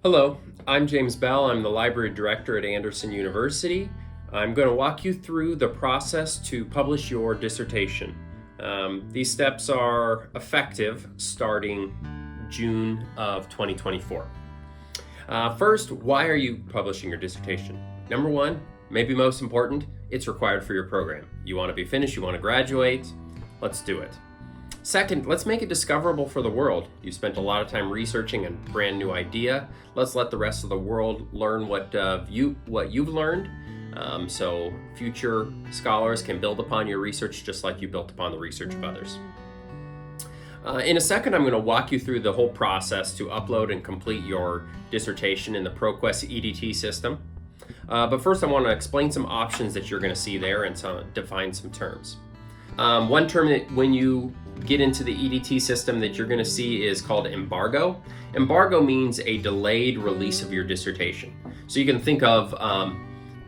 Hello, I'm James Bell. I'm the Library Director at Anderson University. I'm going to walk you through the process to publish your dissertation. These steps are effective starting June of 2024. First, why are you publishing your dissertation? Number one, maybe most important, it's required for your program. You want to be finished, you want to graduate, let's do it. Second, let's make it discoverable for the world. You spent a lot of time researching a brand new idea. Let's let the rest of the world learn what you've learned, so future scholars can build upon your research just like you built upon the research of others. In a second, I'm going to walk you through the whole process to upload and complete your dissertation in the ProQuest ETD system. But first, I want to explain some options that you're going to see there and define some terms. One term that when you get into the EDT system that you're going to see is called embargo. Embargo means a delayed release of your dissertation. So you can think of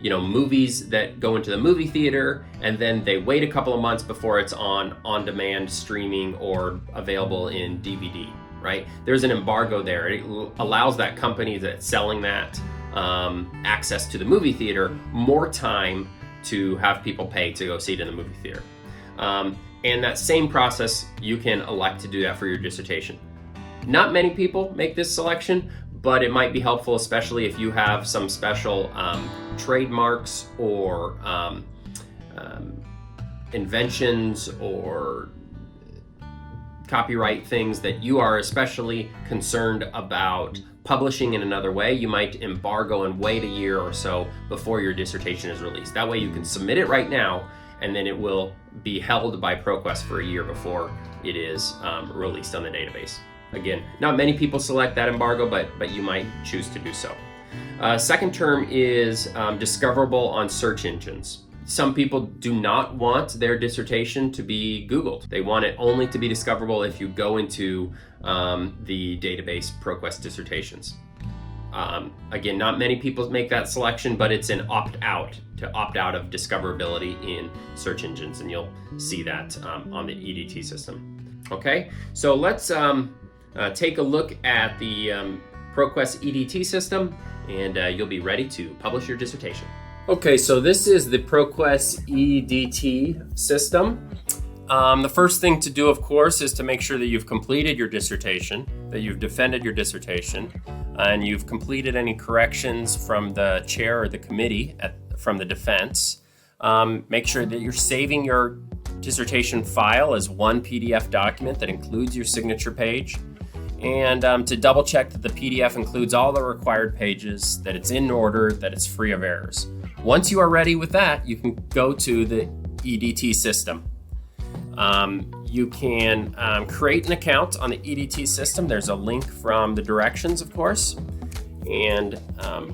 movies that go into the movie theater and then they wait a couple of months before it's on-demand streaming or available in DVD, right? There's an embargo there. It allows that company that's selling that access to the movie theater more time to have people pay to go see it in the movie theater. And that same process, you can elect to do that for your dissertation. Not many people make this selection, but it might be helpful, especially if you have some special trademarks or inventions or copyright things that you are especially concerned about publishing in another way. You might embargo and wait a year or so before your dissertation is released. That way you can submit it right now, and then it will be held by ProQuest for a year before it is released on the database. Again, not many people select that embargo, but you might choose to do so. Second term is discoverable on search engines. Some people do not want their dissertation to be Googled. They want it only to be discoverable if you go into the database ProQuest dissertations. Again, not many people make that selection, but it's an opt-out to opt out of discoverability in search engines, and you'll see that on the EDT system. Okay, so let's take a look at the ProQuest EDT system, and you'll be ready to publish your dissertation. Okay, so this is the ProQuest EDT system. The first thing to do, of course, is to make sure that you've completed your dissertation, that you've defended your dissertation, and you've completed any corrections from the chair or the committee from the defense. Make sure that you're saving your dissertation file as one PDF document that includes your signature page, and to double check that the PDF includes all the required pages, that it's in order, that it's free of errors. Once you are ready with that, you can go to the EDT system. You can create an account on the EDT system. There's a link from the directions, of course. And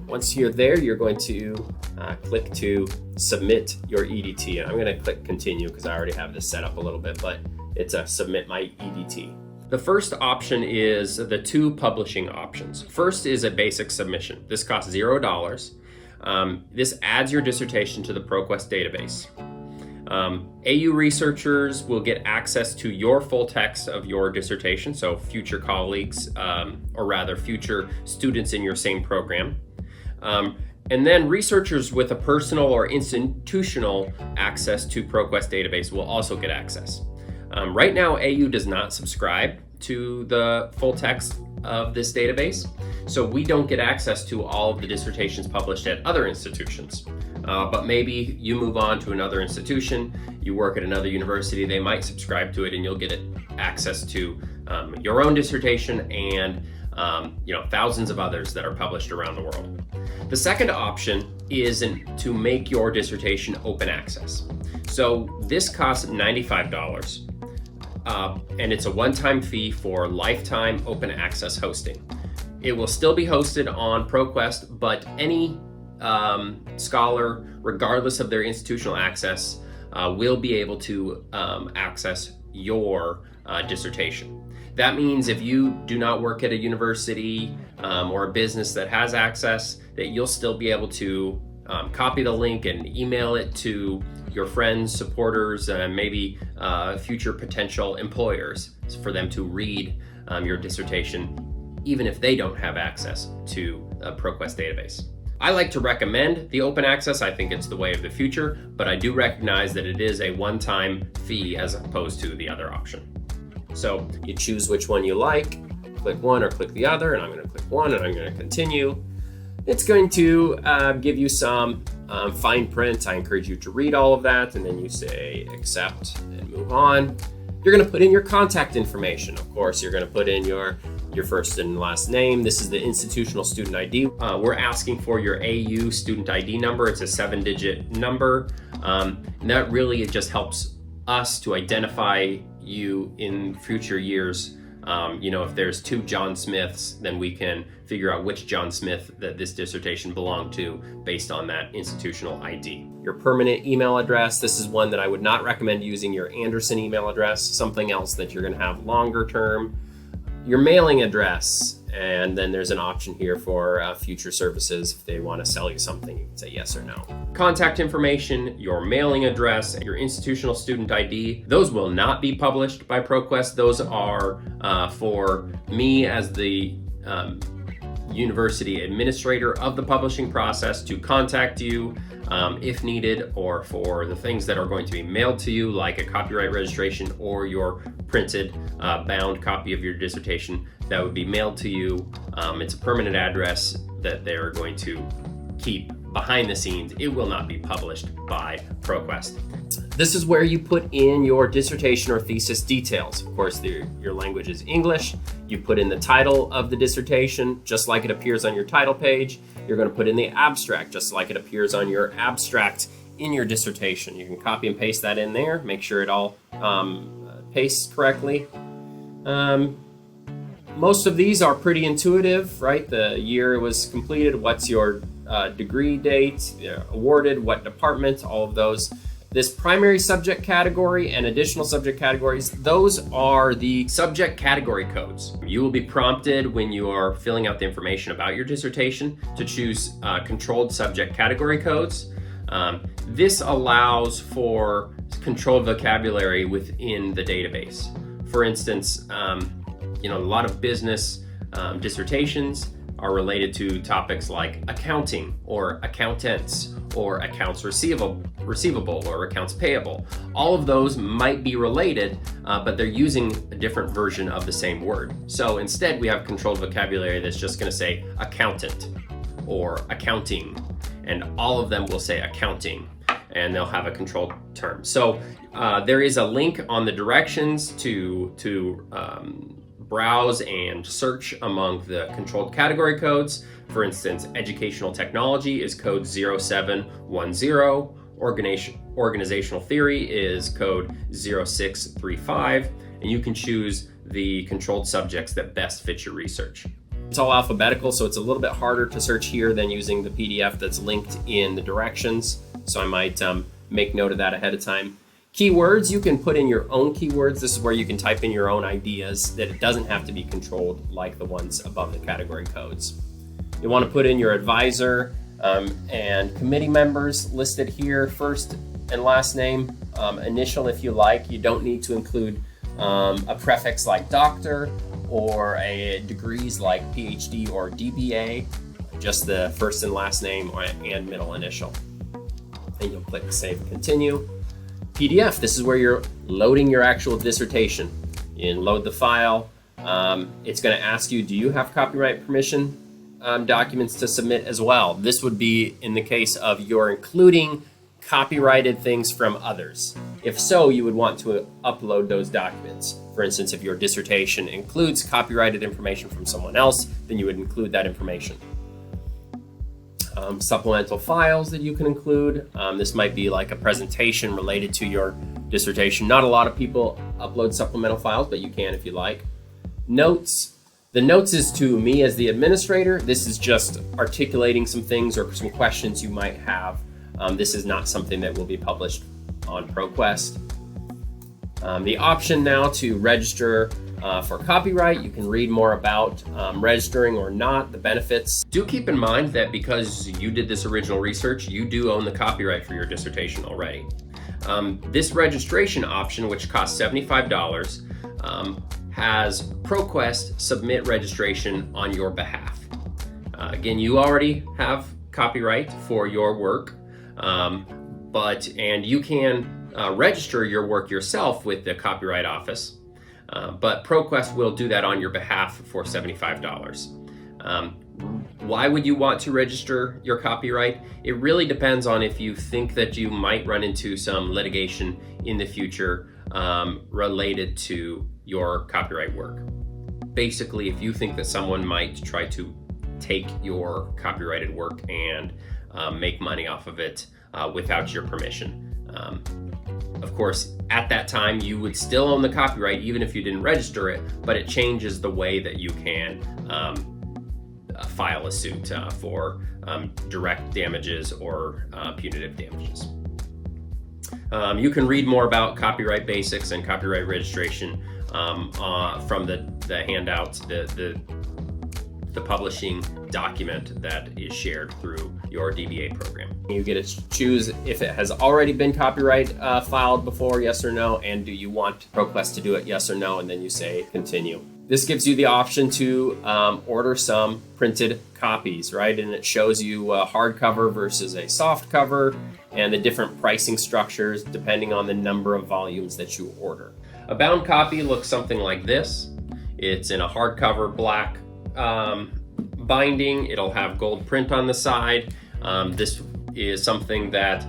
once you're there, you're going to click to submit your EDT. I'm going to click continue because I already have this set up a little bit, but it's a submit my EDT. The first option is the two publishing options. First is a basic submission. This costs $0. This adds your dissertation to the ProQuest database. AU researchers will get access to your full text of your dissertation, so future colleagues, or rather future students in your same program. And then researchers with a personal or institutional access to ProQuest database will also get access. Right now, AU does not subscribe to the full text of this database, so we don't get access to all of the dissertations published at other institutions. But maybe you move on to another institution, you work at another university, they might subscribe to it, and you'll get access to your own dissertation and thousands of others that are published around the world. The second option is to make your dissertation open access. So this costs $95, and it's a one-time fee for lifetime open access hosting. It will still be hosted on ProQuest, but any scholar, regardless of their institutional access, will be able to access your dissertation. That means if you do not work at a university or a business that has access, that you'll still be able to copy the link and email it to your friends, supporters, and maybe future potential employers for them to read your dissertation even if they don't have access to a ProQuest database. I like to recommend the open access. I think it's the way of the future, but I do recognize that it is a one-time fee as opposed to the other option. So you choose which one you like, click one or click the other, and I'm going to click one and I'm going to continue. It's going to give you some fine print. I encourage you to read all of that, and then you say accept and move on. You're going to put in your contact information. Of course, you're going to put in your first and last name. This is the institutional student ID. We're asking for your AU student ID number. It's a 7-digit number. And that really, it just helps us to identify you in future years. If there's 2 John Smiths, then we can figure out which John Smith that this dissertation belonged to based on that institutional ID. Your permanent email address, this is one that I would not recommend using your Anderson email address, something else that you're going to have longer term. Your mailing address, and then there's an option here for future services. If they want to sell you something, you can say yes or no. Contact information, your mailing address, your institutional student ID, those will not be published by ProQuest. Those are for me as the university administrator of the publishing process to contact you if needed, or for the things that are going to be mailed to you, like a copyright registration or your printed bound copy of your dissertation that would be mailed to you. It's a permanent address that they're going to keep behind the scenes. It will not be published by ProQuest. This is where you put in your dissertation or thesis details. Of course, your language is English. You put in the title of the dissertation, just like it appears on your title page. You're going to put in the abstract, just like it appears on your abstract in your dissertation. You can copy and paste that in there, make sure it all pastes correctly. Most of these are pretty intuitive, right? The year it was completed, what's your degree date, awarded, what department, all of those. This primary subject category and additional subject categories, those are the subject category codes. You will be prompted when you are filling out the information about your dissertation to choose controlled subject category codes. This allows for controlled vocabulary within the database. For instance, a lot of business dissertations are related to topics like accounting or accountants or accounts receivable or accounts payable. All of those might be related, but they're using a different version of the same word. So instead, we have controlled vocabulary that's just going to say accountant or accounting, and all of them will say accounting, and they'll have a controlled term. So there is a link on the directions to browse and search among the controlled category codes. For instance, educational technology is code 0710, organizational theory is code 0635, and you can choose the controlled subjects that best fit your research. It's all alphabetical, so it's a little bit harder to search here than using the PDF that's linked in the directions, so I might make note of that ahead of time. Keywords, you can put in your own keywords. This is where you can type in your own ideas, that it doesn't have to be controlled like the ones above the category codes. You want to put in your advisor and committee members listed here, first and last name, initial if you like. You don't need to include a prefix like doctor or a degrees like PhD or DBA, just the first and last name and middle initial. And you'll click Save and Continue. PDF, this is where you're loading your actual dissertation. You load the file. It's going to ask you, do you have copyright permission documents to submit as well? This would be in the case of you're including copyrighted things from others. If so, you would want to upload those documents. For instance, if your dissertation includes copyrighted information from someone else, then you would include that information. Supplemental files that you can include. This might be like a presentation related to your dissertation. Not a lot of people upload supplemental files, but you can if you like. Notes. The notes is to me as the administrator. This is just articulating some things or some questions you might have. This is not something that will be published on ProQuest. The option now to register for copyright. You can read more about registering or not, the benefits. Do keep in mind that because you did this original research, you do own the copyright for your dissertation already. This registration option, which costs $75, has ProQuest submit registration on your behalf. Again, you already have copyright for your work, and you can register your work yourself with the Copyright Office, but ProQuest will do that on your behalf for $75. Why would you want to register your copyright? It really depends on if you think that you might run into some litigation in the future related to your copyright work. Basically, if you think that someone might try to take your copyrighted work and make money off of it without your permission. Of course, at that time, you would still own the copyright even if you didn't register it, but it changes the way that you can file a suit for direct damages or punitive damages. You can read more about copyright basics and copyright registration from the handouts, the publishing document that is shared through your DBA program. You get to choose if it has already been copyright filed before, yes or no, and do you want ProQuest to do it, yes or no, and then you say continue. This gives you the option to order some printed copies, right? And it shows you a hardcover versus a soft cover and the different pricing structures depending on the number of volumes that you order. A bound copy looks something like this. It's in a hardcover black binding. It'll have gold print on the side. This is something that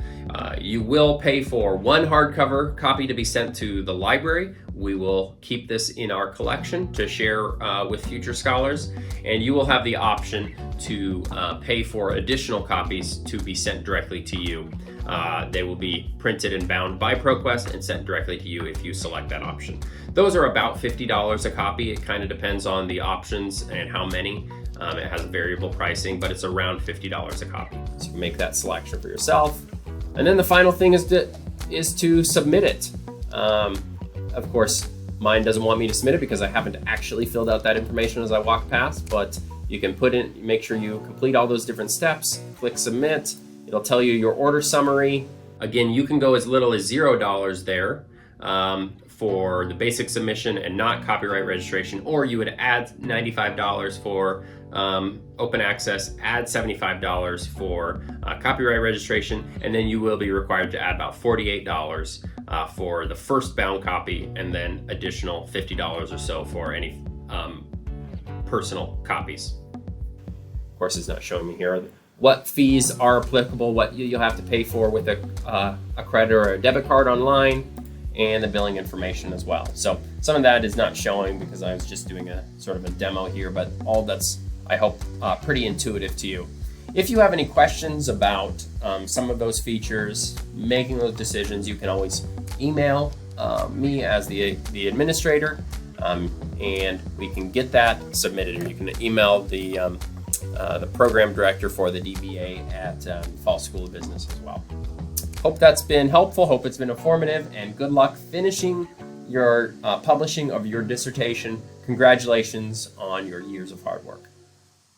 you will pay for one hardcover copy to be sent to the library. We will keep this in our collection to share with future scholars, and you will have the option to pay for additional copies to be sent directly to you. They will be printed and bound by ProQuest and sent directly to you if you select that option. Those are about $50 a copy. It kind of depends on the options and how many. It has variable pricing, but it's around $50 a copy. So you can make that selection for yourself. And then the final thing is to submit it. Of course, mine doesn't want me to submit it because I haven't actually filled out that information as I walk past, but you can make sure you complete all those different steps, click submit. It'll tell you your order summary. Again, you can go as little as $0 there for the basic submission and not copyright registration, or you would add $95 for open access, add $75 for copyright registration, and then you will be required to add about $48 for the first bound copy, and then additional $50 or so for any personal copies. Of course, it's not showing me here what fees are applicable, what you'll have to pay for with a credit or a debit card online, and the billing information as well. So some of that is not showing because I was just doing a sort of a demo here, but all that's, I hope, pretty intuitive to you. If you have any questions about some of those features, making those decisions, you can always email me as the administrator, and we can get that submitted. Or you can email the program director for the DBA at Fall School of Business as well. Hope that's been helpful. Hope it's been informative, and good luck finishing your publishing of your dissertation. Congratulations on your years of hard work.